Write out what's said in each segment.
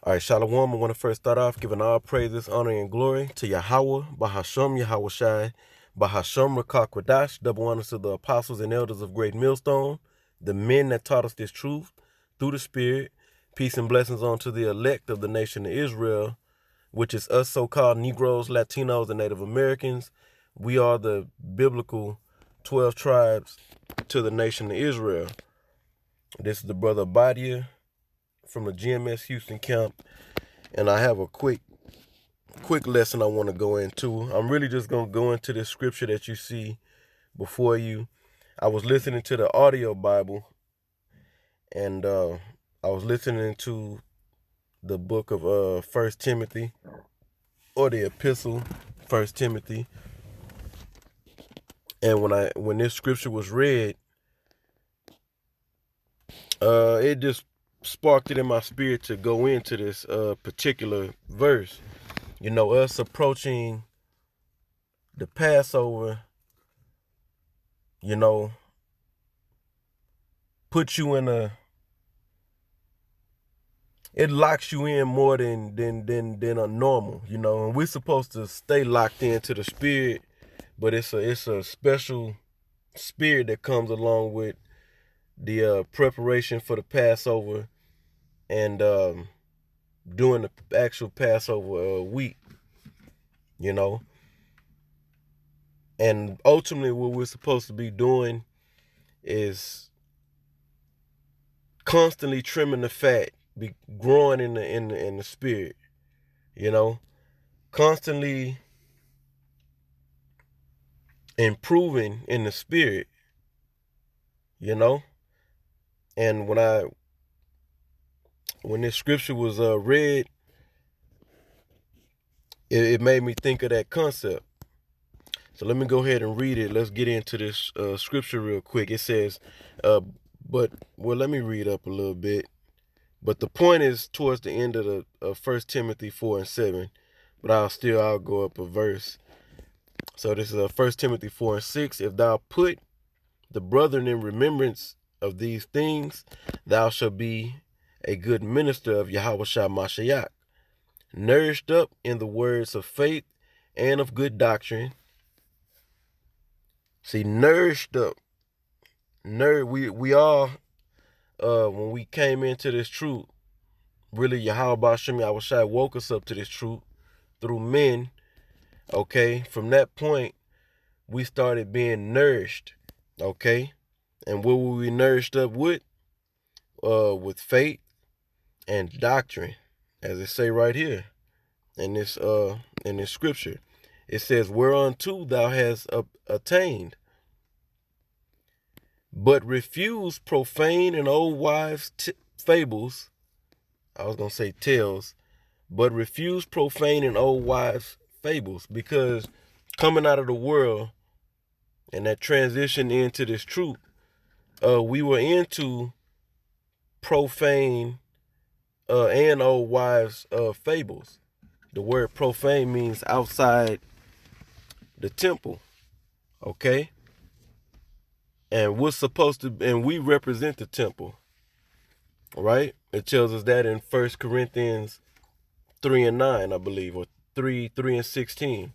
All right, Shalom. I want to first start off giving all praises, honor, and glory to Yahweh, Bahasham Yahweh Shai, Bahasham Rakak Kwadash, double honors to the apostles and elders of Great Millstone, the men that taught us this truth through the Spirit. Peace and blessings unto the elect of the nation of Israel, which is us so-called Negroes, Latinos, and Native Americans. We are the biblical 12 tribes to the nation of Israel. This is the brother Badia from the GMS Houston camp, and I have a quick lesson I want to go into. I'm really just going to go into this scripture that you see before you. I was listening to the audio Bible, and I was listening to the book of First Timothy, or the epistle First Timothy. And when this scripture was read, it just sparked it in my spirit to go into this particular verse. You know, us approaching the Passover, you know, put you in it locks you in more than a normal, you know. And we're supposed to stay locked into the spirit, but it's a special spirit that comes along with the preparation for the Passover and during the actual Passover week, you know. And ultimately, what we're supposed to be doing is constantly trimming the fat, be growing in the spirit, you know, constantly improving in the spirit, you know. And when this scripture was read, it made me think of that concept. So let me go ahead and read it. Let's get into this scripture real quick. It says, let me read up a little bit. But the point is towards the end of the 1 Timothy 4 and 7. But I'll go up a verse. So this is 1 Timothy 4 and 6. If thou put the brethren in remembrance of these things, thou shalt be a good minister of Yahweh Shai Mashiach, nourished up in the words of faith and of good doctrine. See, nourished up. We all, when we came into this truth, really Yahweh Bashem Yahweh Shai woke us up to this truth through men. Okay, from that point, we started being nourished. Okay, and what were we nourished up with? With faith and doctrine, as it say right here in this scripture. It says, whereunto thou hast attained, but refuse profane and old wives' fables. I was gonna say tales, but refuse profane and old wives' fables, because coming out of the world and that transition into this truth, we were into profane and old wives' fables. The word profane means outside the temple, okay? And we represent the temple, right? It tells us that in 1 Corinthians 3 and 9, I believe, or 3 and 16.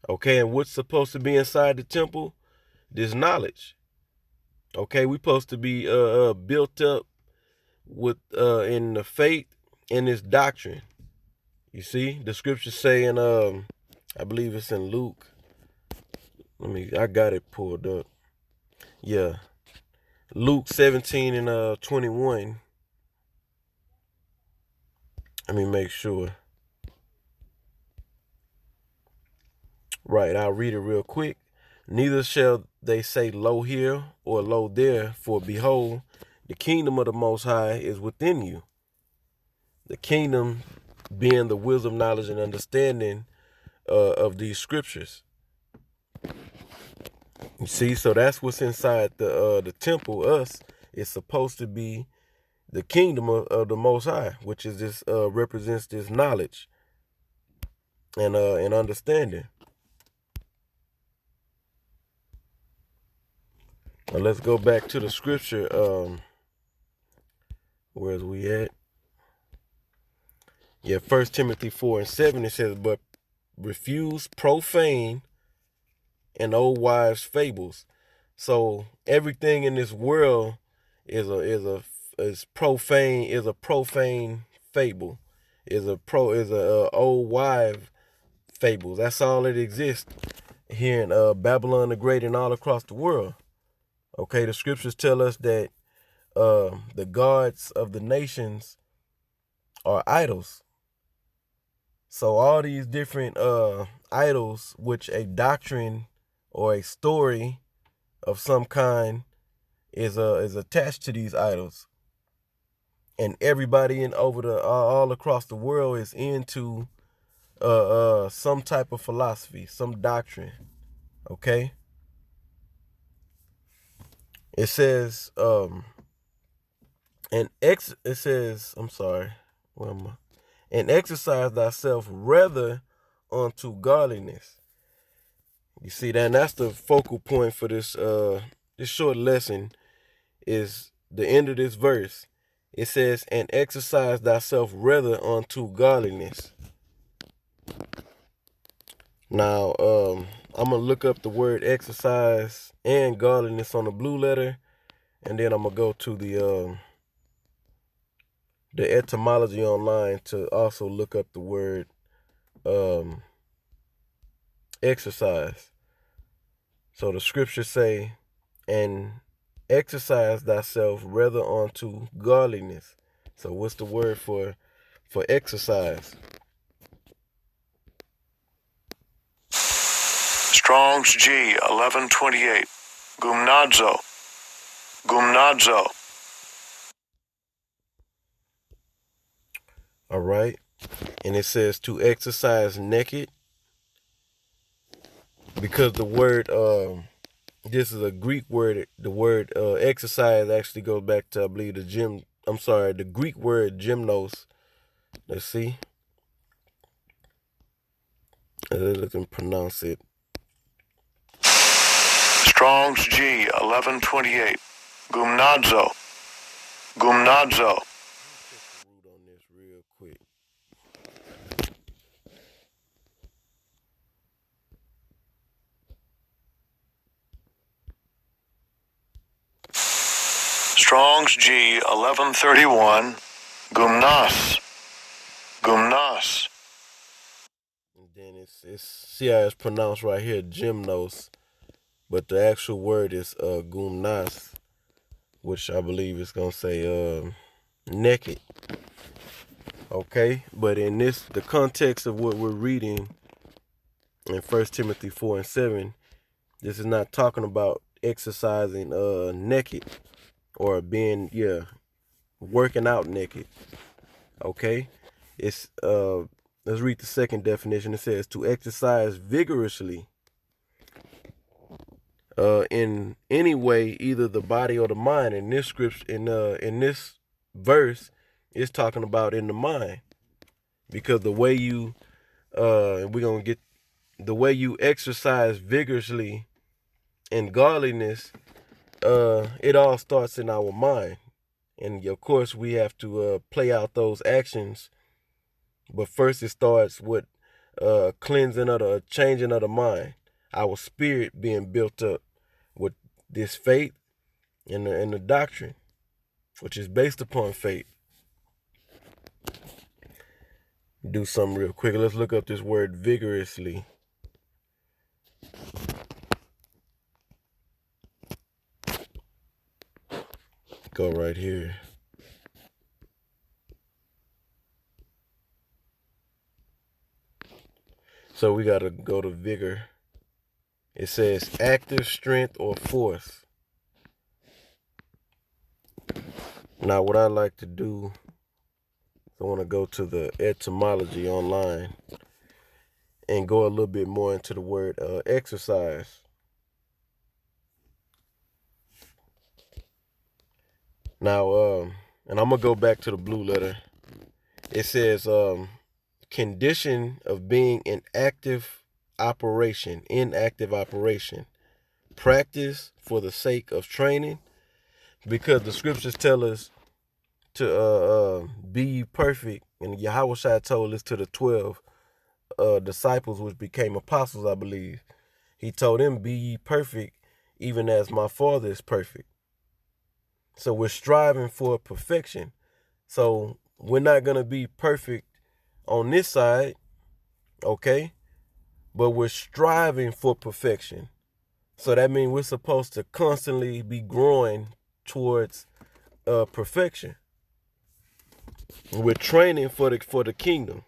Okay, and what's supposed to be inside the temple? This knowledge. Okay, we're supposed to be built up with in the faith and this doctrine. You see, the scriptures say in I believe it's in Luke. I got it pulled up. Yeah. Luke 17 and 21. Let me make sure. Right, I'll read it real quick. Neither shall they say, lo here or lo there, for behold, the kingdom of the Most High is within you. The kingdom being the wisdom, knowledge, and understanding of these scriptures. You see, so that's what's inside the temple. Us is supposed to be the kingdom of the Most High, which is this represents this knowledge and understanding. Now let's go back to the scripture. Where's we at? Yeah, 1 Timothy 4:7, it says, but refuse profane and old wives' fables. So everything in this world is profane, is a profane fable, is a old wife fables. That's all that exists here in Babylon the Great and all across the world. Okay, the scriptures tell us that the gods of the nations are idols. So all these different idols, which a doctrine or a story of some kind is attached to these idols, and everybody in over the all across the world is into some type of philosophy, some doctrine. Okay, it says it says, I'm sorry, where am I? And exercise thyself rather unto godliness. You see that, and that's the focal point for this short lesson, is the end of this verse. It says, and exercise thyself rather unto godliness. Now, I'm gonna look up the word exercise and godliness on the blue letter, and then I'm gonna go to the etymology online to also look up the word exercise. So the scriptures say, and exercise thyself rather unto godliness. So what's the word for exercise? Strong's G 1128. Gumnazo. Gumnazo. All right. And it says to exercise naked, because the word this is a Greek word. The word exercise actually goes back to, I believe, the Greek word gymnos. Let's see. Let's pronounce it. Strong's G 1128. Gumnazo. Gumnazo. Check the root on this real quick. Strong's G 1131. Gumnas. Gumnas. And then it's see how it's pronounced right here, gymnos, but the actual word is gumnas, which I believe is gonna say naked. Okay, but in the context of what we're reading in 1 Timothy 4:7, this is not talking about exercising naked or being working out naked. Okay, it's let's read the second definition. It says to exercise vigorously in any way, either the body or the mind. In this script, in this verse, it's talking about in the mind, because the way you we're gonna get the way you exercise vigorously in godliness, it all starts in our mind, and of course we have to play out those actions. But first, it starts with cleansing of the changing of the mind, our spirit being built up with this faith and the doctrine, which is based upon faith. Do something real quick. Let's look up this word vigorously. Go right here. So we got to go to vigor. It says active strength or force. Now, what I like to do, I want to go to the etymology online and go a little bit more into the word exercise. Now, and I'm going to go back to the blue letter. It says condition of being in active operation, practice for the sake of training, because the scriptures tell us to be ye perfect. And Yahweh told this to the 12 disciples, which became apostles, I believe. He told them, be ye perfect, even as my Father is perfect. So we're striving for perfection. So we're not going to be perfect on this side, okay? But we're striving for perfection. So that means we're supposed to constantly be growing towards perfection. We're training for the kingdom.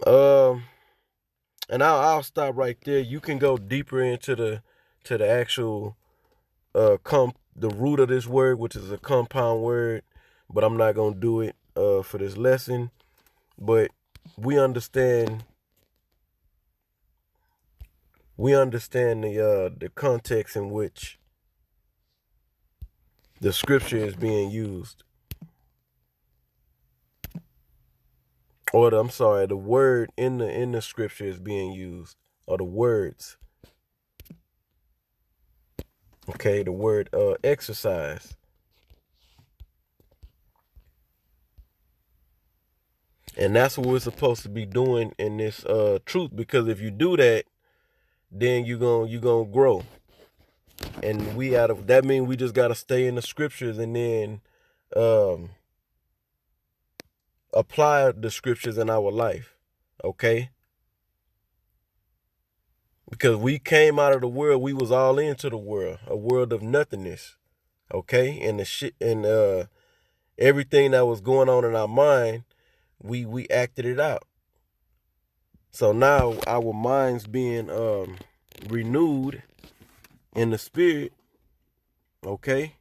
And I'll stop right there. You can go deeper into the actual the root of this word, which is a compound word, but I'm not gonna do it for this lesson. But we understand the context in which the scripture is being used, or the word in the scripture is being used, or the words. Okay, the word exercise. And that's what we're supposed to be doing in this truth, because if you do that, then you're gonna grow. And that means we just gotta stay in the scriptures and then apply the scriptures in our life. Okay? Because we came out of the world, we was all into the world, a world of nothingness. Okay? And the shit and everything that was going on in our mind, we acted it out. So now our minds being renewed in the spirit, okay?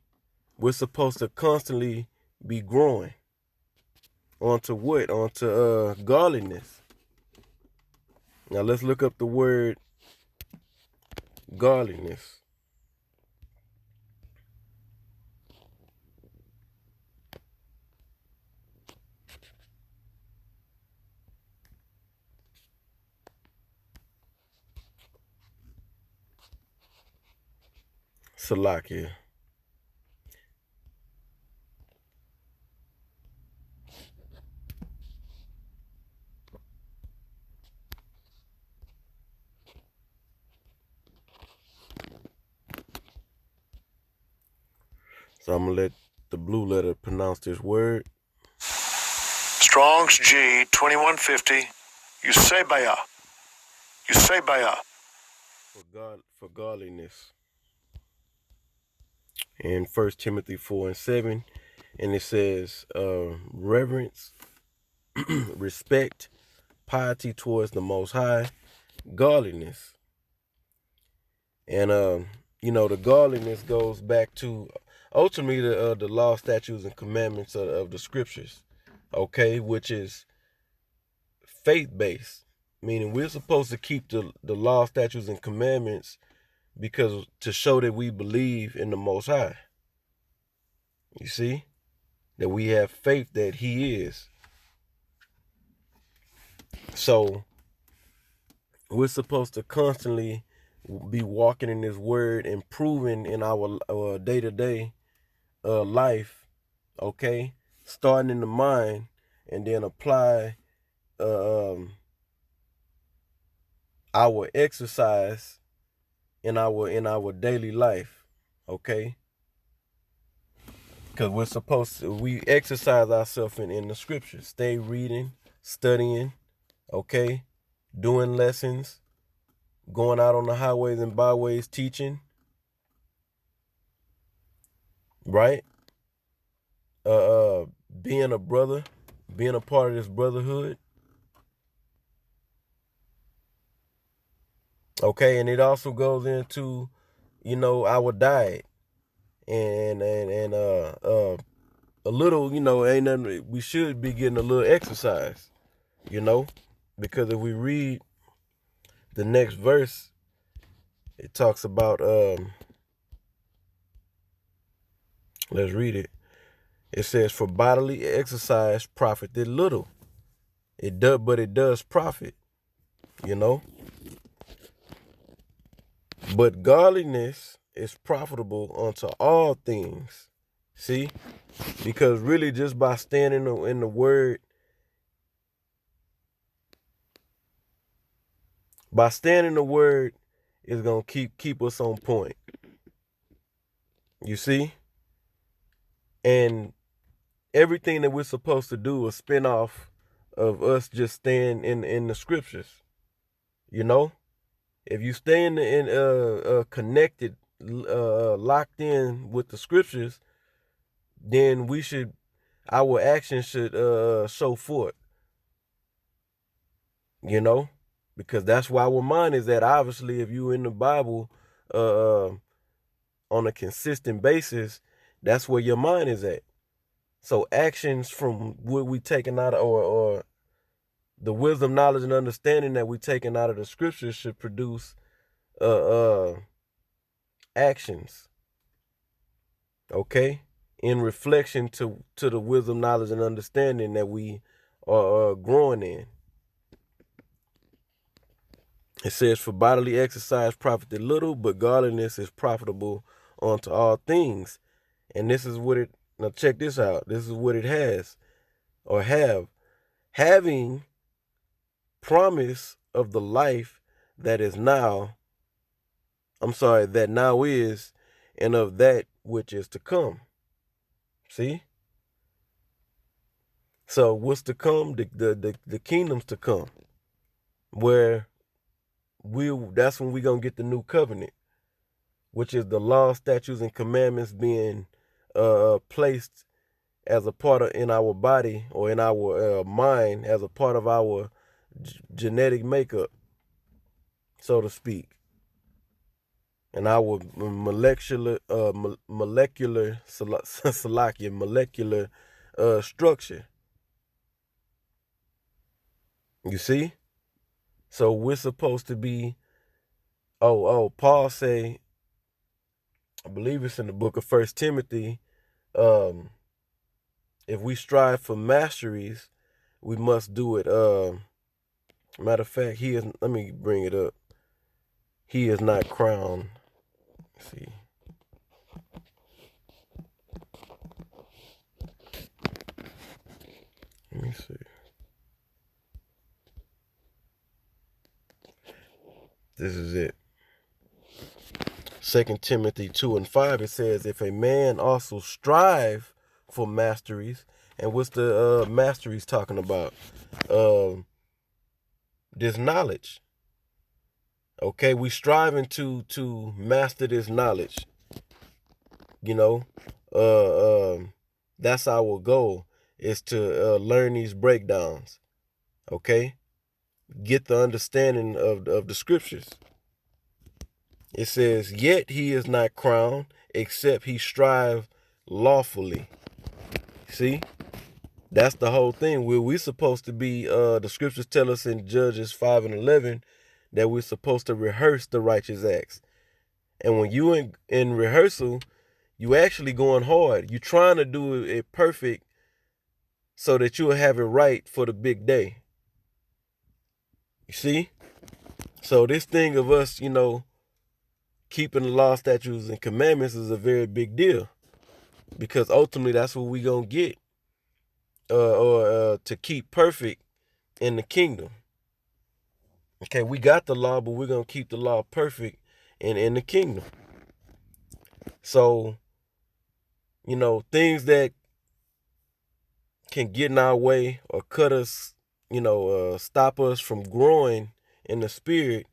We're supposed to constantly be growing onto what? Onto godliness. Now let's look up the word godliness. Salakia. So I'm going to let the blue letter pronounce this word. Strong's G 2150. Eusebia. Eusebia. For godliness. In 1 Timothy 4:7. And it says reverence, respect, piety towards the Most High, godliness. And the godliness goes back to ultimately the law, statutes, and commandments of the scriptures, okay, which is faith-based, meaning we're supposed to keep the law, statutes, and commandments because to show that we believe in the Most High. You see, that we have faith that He is. So we're supposed to constantly be walking in His word, improving in our day-to-day life, okay, starting in the mind and then apply our exercise in our daily life, okay, because we exercise ourselves in the scriptures, stay reading, studying, okay, doing lessons, going out on the highways and byways teaching, right, being a brother, being a part of this brotherhood. Okay, and it also goes into, our diet and a little, ain't nothing. We should be getting a little exercise, because if we read the next verse, it talks about let's read it. It says, "For bodily exercise profiteth little. But it does profit, But godliness is profitable unto all things, See? Because really just by standing in the word, is gonna keep us on point. You see? And everything that we're supposed to do is spin off of us just staying in the scriptures. You know? If you stay connected, locked in with the scriptures, then our actions should show forth. You know, because that's why our mind is at. Obviously, if you in the Bible, uh, on a consistent basis, that's where your mind is at. So actions from what we taking out of, or the wisdom, knowledge, and understanding that we taking out of the scriptures should produce actions. Okay, in reflection to the wisdom, knowledge, and understanding that we are growing in. It says, "For bodily exercise profiteth little, but godliness is profitable unto all things." And this is what it, now check this out. This is what it has, or having promise of the life that is now, that now is, and of that which is to come. See? So what's to come? The kingdom's to come, where that's when we're gonna get the new covenant, which is the law, statutes, and commandments being placed as a part of in our body, or in our mind, as a part of our genetic makeup, so to speak, and our molecular structure. You see? So we're supposed to be. Paul say, I believe it's in the book of 1 Timothy. If we strive for masteries, we must do it. Matter of fact, let me bring it up. He is not crowned. Let's see. Let me see. This is it. 2 Timothy 2:5, it says, "If a man also strive for masteries," and what's the masteries talking about? This knowledge. Okay, we striving to master this knowledge. You know, that's our goal, is to learn these breakdowns. Okay, get the understanding of the scriptures. It says, "Yet he is not crowned, except he strive lawfully." See, that's the whole thing. We're supposed to be. The scriptures tell us in Judges 5:11 that we're supposed to rehearse the righteous acts. And when you in rehearsal, you actually going hard. You're trying to do it perfect, so that you'll have it right for the big day. You see? So this thing of us, keeping the law, statutes, and commandments is a very big deal, because ultimately that's what we gonna get, or to keep perfect in the kingdom. Okay, we got the law, but we're gonna keep the law perfect in the kingdom. So, things that can get in our way or cut us, stop us from growing in the spirit,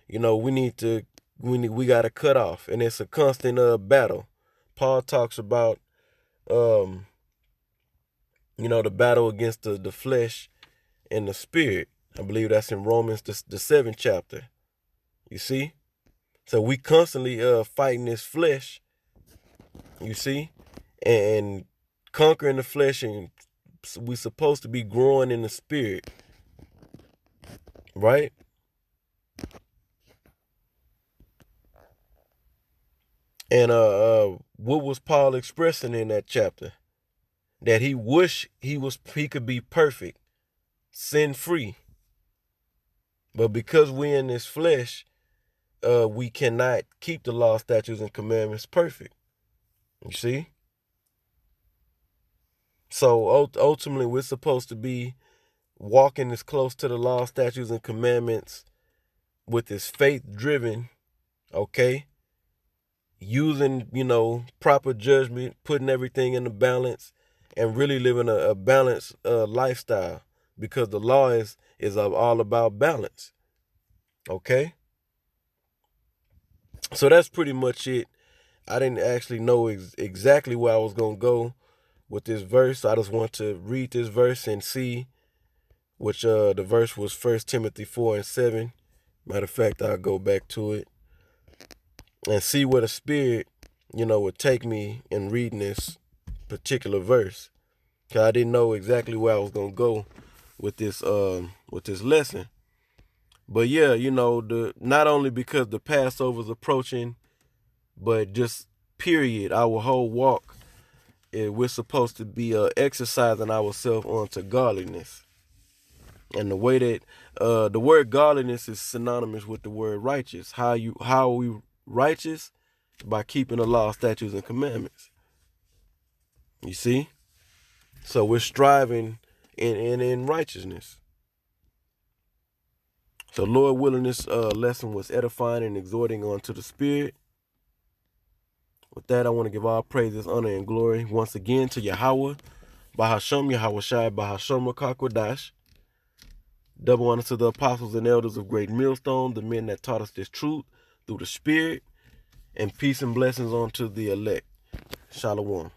we got to cut off, and it's a constant battle. Paul talks about, the battle against the flesh and the spirit. I believe that's in Romans, the 7th chapter. You see? So we constantly fighting this flesh, you see, and conquering the flesh, and we supposed to be growing in the spirit, right? And what was Paul expressing in that chapter? That he wished he could be perfect, sin free. But because we're in this flesh, we cannot keep the law, statutes, and commandments perfect. You see? So ultimately, we're supposed to be walking as close to the law, statutes, and commandments with this faith driven, okay? Using, proper judgment, putting everything in the balance, and really living a balanced lifestyle, because the law is all about balance, okay? So that's pretty much it. I didn't actually know exactly where I was going to go with this verse. I just want to read this verse and see, which the verse was 1 Timothy 4:7. Matter of fact, I'll go back to it and see where the Spirit, would take me in reading this particular verse. Cause I didn't know exactly where I was gonna go with this lesson. But yeah, not only because the Passover's approaching, but just period, our whole walk, we're supposed to be exercising ourselves onto godliness. And the way that the word godliness is synonymous with the word righteous. How are we righteous? By keeping the law, statutes, and commandments. You see? So we're striving in righteousness. So Lord willing, this lesson was edifying and exhorting onto the Spirit. With that, I want to give all praises, honor, and glory once again to Yahweh, Bahasham Yahweh Shai, Bahasham Rakakwadash. Double honor to the apostles and elders of Great Millstone, the men that taught us this truth through the Spirit, and peace and blessings unto the elect. Shalom.